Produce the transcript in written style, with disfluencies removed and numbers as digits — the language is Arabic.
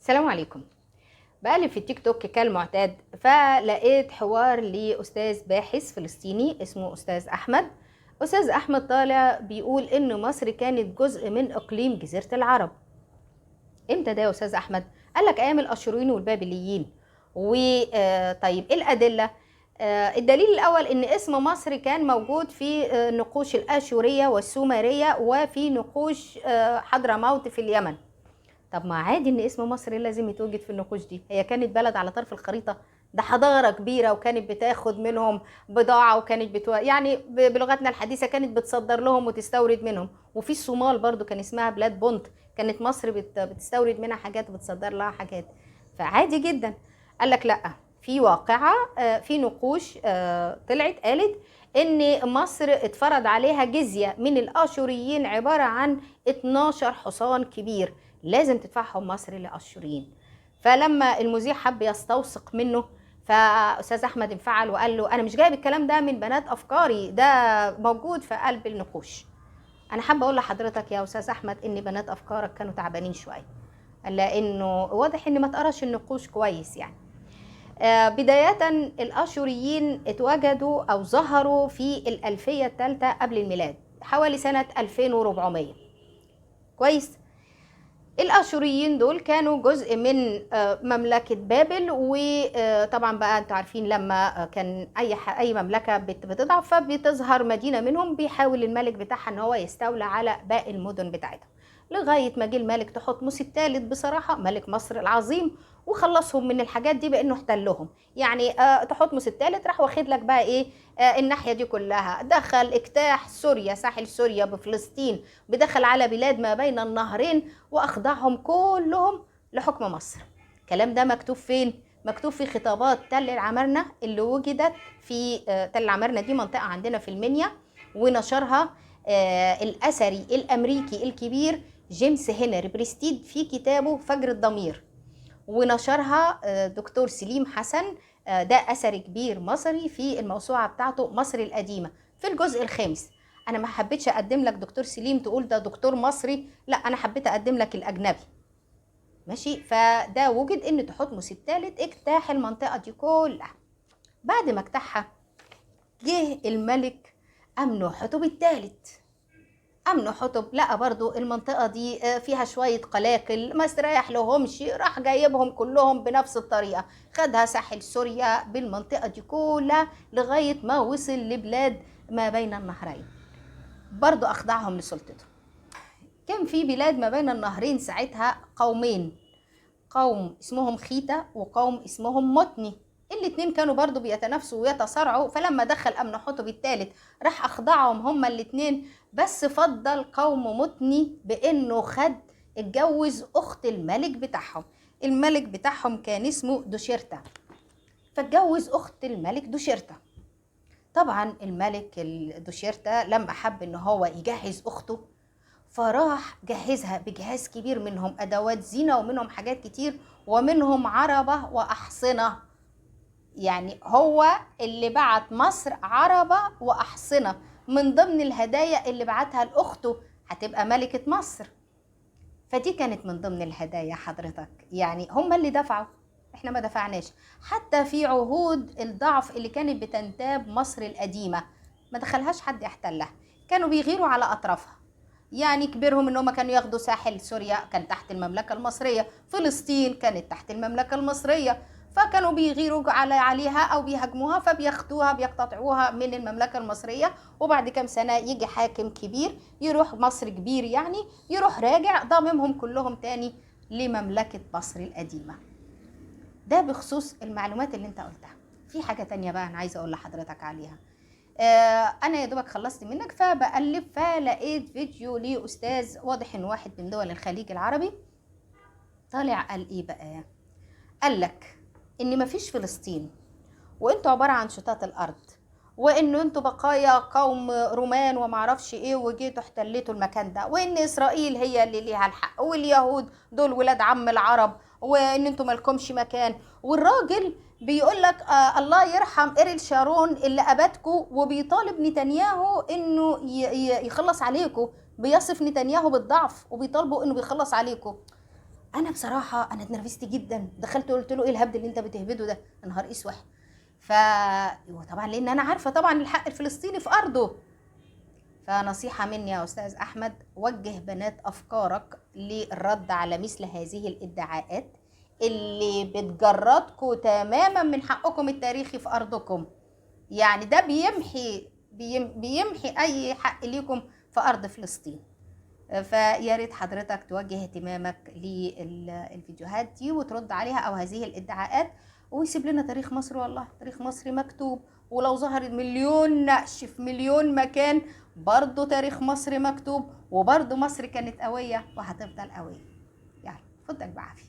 السلام عليكم. بقلب في التيك توك كالمعتاد، فلقيت حوار لأستاذ باحث فلسطيني اسمه أستاذ أحمد. أستاذ أحمد طالع بيقول إن مصر كانت جزء من إقليم جزيرة العرب. إمتى ده يا أستاذ أحمد؟ قال لك أيام الأشوريين والبابليين. وطيب إيه الأدلة؟ الدليل الأول إن اسم مصر كان موجود في نقوش الآشورية والسومرية وفي نقوش حضرموت في اليمن. طب ما عادي ان اسم مصر لازم يتوجد في النقوش دي، هي كانت بلد على طرف الخريطة، ده حضارة كبيرة وكانت بتاخد منهم بضاعة وكانت يعني بلغتنا الحديثة كانت بتصدر لهم وتستورد منهم. وفي الصومال برضو كان اسمها بلاد بونت، كانت مصر بتستورد منها حاجات وبتصدر لها حاجات، فعادي جدا. قال لك لا، في واقعة في نقوش طلعت قالت ان مصر اتفرض عليها جزية من الاشوريين عبارة عن 12 حصان كبير لازم تدفعهم مصر للاشوريين. فلما المذيع حب يستوثق منه، فاستاذ احمد انفعل وقال له انا مش جايب الكلام ده من بنات افكاري، ده موجود في قلب النقوش. انا حابه اقول لحضرتك يا استاذ احمد ان بنات افكارك كانوا تعبانين شويه، لانه واضح ان ما تقراش النقوش كويس يعني. بداية الاشوريين اتوجدوا او ظهروا في الالفية الثالثة قبل الميلاد حوالي سنة 2400. كويس. الاشوريين دول كانوا جزء من مملكه بابل، وطبعا بقى انتوا عارفين لما كان اي مملكه بتضعف فبتظهر مدينه منهم بيحاول الملك بتاعها ان هو يستولى على باقي المدن بتاعتها، لغايه ما جه الملك تحتمس الثالث بصراحه ملك مصر العظيم وخلصهم من الحاجات دي بانه احتلهم. يعني تحتمس الثالث راح واخد لك بقى ايه، الناحيه دي كلها، دخل اجتاح سوريا، ساحل سوريا بفلسطين، بدخل على بلاد ما بين النهرين واخضعهم كلهم لحكم مصر. الكلام ده مكتوب فين؟ مكتوب في خطابات تل العمارنة اللي وجدت في تل العمارنة، دي منطقة عندنا في المنيا، ونشرها الأثري الأمريكي الكبير جيمس هنري بريستيد في كتابه فجر الضمير، ونشرها دكتور سليم حسن، ده أثري كبير مصري في الموسوعة بتاعته مصر القديمة في الجزء الخامس. أنا ما حبيتش أقدم لك دكتور سليم تقول ده دكتور مصري، لا أنا حبيت أقدم لك الأجنبي. ماشي. فده وجد إن تحتمس الثالث اجتاح المنطقة دي كلها. بعد ما اجتاحها جه الملك أمنحتب الثالث. أمنحتب لقى برضو المنطقة دي فيها شوية قلاقل ما استريح لهمش، راح جايبهم كلهم بنفس الطريقة، خدها ساحل سوريا بالمنطقة دي كلها لغاية ما وصل لبلاد ما بين النهرين، برضو أخضعهم لسلطته. كان في بلاد ما بين النهرين ساعتها قومين، قوم اسمهم خيتا وقوم اسمهم متني، الاتنين كانوا برضو بيتنافسوا ويتصارعوا. فلما دخل أمنحتب الثالث راح أخضعهم هما الاتنين، بس فضل قوم متني بأنه اتجوز أخت الملك بتاعهم. الملك بتاعهم كان اسمه دوشيرتا، فاتجوز أخت الملك دوشيرتا. طبعا الملك دوشيرتا لما حب ان هو يجهز أخته فراح جهزها بجهاز كبير، منهم أدوات زينة ومنهم حاجات كتير ومنهم عربة وأحصنة. يعني هو اللي بعت مصر عربة وأحصنة من ضمن الهدايا اللي بعتها لأخته هتبقى ملكة مصر. فدي كانت من ضمن الهدايا حضرتك، يعني هم اللي دفعوا، احنا ما دفعناش. حتى في عهود الضعف اللي كانت بتنتاب مصر القديمة ما دخلهاش حد يحتلها، كانوا بيغيروا على أطرافها. يعني كبيرهم ان هم كانوا ياخدوا ساحل سوريا كان تحت المملكة المصرية، فلسطين كانت تحت المملكة المصرية، فكانوا بيغيروا عليها او بيهاجموها فبياخدوها بيقتطعوها من المملكة المصرية. وبعد كام سنة يجي حاكم كبير يروح مصر كبير يعني يروح راجع ضاممهم كلهم تاني لمملكة مصر القديمة. ده بخصوص المعلومات اللي انت قلتها. في حاجة تانية بقى انا عايزة اقول لحضرتك عليها. انا يا دوبك خلصت منك فبقلب فلقيت فيديو لاستاذ واضح انه واحد من دول الخليج العربي، طالع قال ايه بقى؟ قال لك ان مفيش فلسطين، وانتوا عبارة عن شتات الارض، وانه انتوا بقايا قوم رومان ومعرفش ايه وجيتوا احتليتوا المكان ده، وان اسرائيل هي اللي ليها الحق واليهود دول ولاد عم العرب، وان انتوا مالكمش مكان. والراجل بيقول لك الله يرحم إيريل شارون اللي أبادكوا، وبيطالب نتنياهو انه يخلص عليكم، بيصف نتنياهو بالضعف وبيطالبوا انه بيخلص عليكم. انا بصراحه انا اتنرفزت جدا، دخلت قلت له ايه الهبد اللي انت بتهبده ده، يا نهار اسود. ف وطبعا لان انا عارفه طبعا الحق الفلسطيني في ارضه. فنصيحه مني يا استاذ احمد، وجه بنات افكارك للرد على مثل هذه الادعاءات اللي بتجردكم تماما من حقكم التاريخي في ارضكم. يعني ده بيمحي اي حق ليكم في ارض فلسطين. فيا ريت حضرتك توجه اهتمامك للفيديوهات دي وترد عليها او هذه الادعاءات، ويسيب لنا تاريخ مصر. والله تاريخ مصر مكتوب، ولو ظهر مليون نقش في مليون مكان برضو تاريخ مصر مكتوب، وبرضو مصر كانت قوية وهتفضل قوية. يعني اتفضل بعافية.